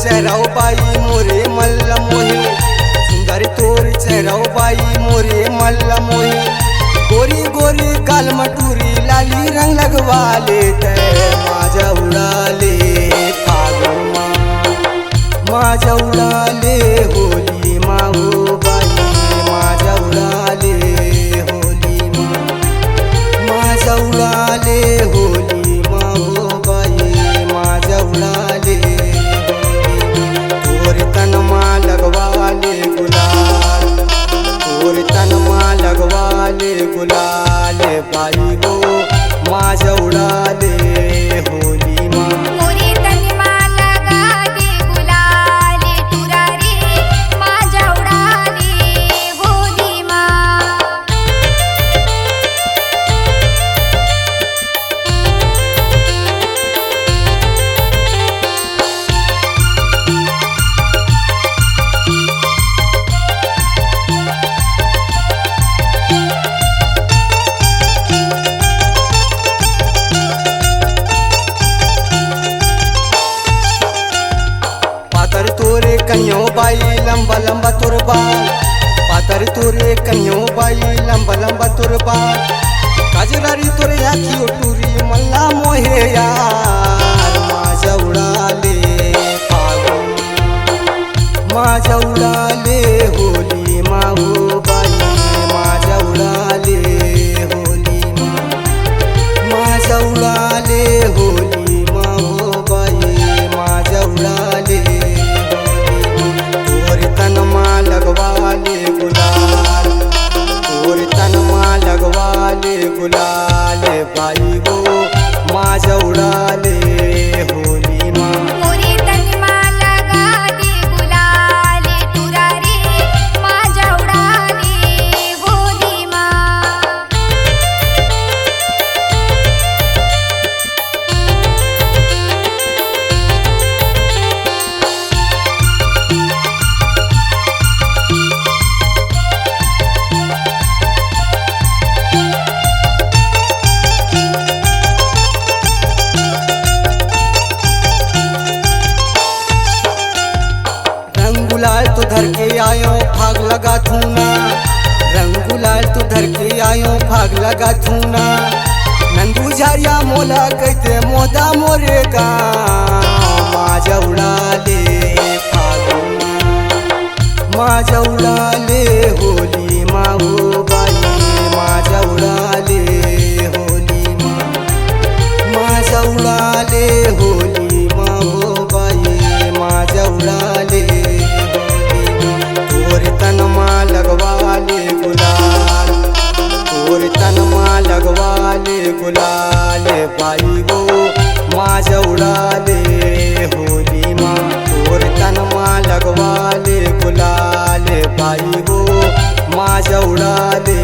चेहराव बाई मोरे मल्ल मोहे, सुंदर तोर चेहराव बाई मोरे मल्ल मोहे। गोरी गोरी गाल मटूरी लाली रंग लगवाले तय माझ्या उडाले फागुन मा, माझ्या उडाले होली मा हो बाई, माझ्या उडाले होली मा, माझ्या उडाले होली मा हो बाई, माझ्या उडाले तोर तन मा लगवाले गुलाल, तोर तन मा लगवाले गुलाल बाई गो माझ्या उडाले होली मा। मोरे तन मा लगाले गुलाल तुरा रे माझ्या उडाले होली मा। पातर तोरे कन्यो बाई लंबा लंबा तोर बाल, पातर तोरे कन्यो बाई लंबा लंबा तोर बाल। काजरारी तोरे आखी ओटुरी मल्ला मोहे यार, माझ्या उडाले फागुन, माझ्या उडाले होली मा हो बाई, माझ्या उडाले होली मा, माझ्या उडाले होली मा हो बाई, माझ्या उडाले तोर तन मा लगवाले गुलाल, तोर तन मा लगवाले गुलाल बाई गो माझ्या उडाले होली मा। मोरे तन मा लगाले गुलाल तुरा रे माझ्या उडाले होली मा। रंग गुलाल तो धर के आयो भाग लगा थूना, रंग गुलाल तो धर के आयो भाग लगा थूना। नंदू झारिया मोला कहते मोदा मोरे गाँव, माझ्या उडाले फागुन मा, माझ्या उडाले होली मा हो बाई, माझ्या उडाले होली मा, माझ्या उडाले होली मा हो बाई, माझ्या उडाले तोर तन मा लगवाले गुलाल, तोर तन मा लगवाले गुलाल बाई गो माझ्या उडाले होली मा, तोर तन मा लगवाले गुलाल बाई गो माझ्या उडाले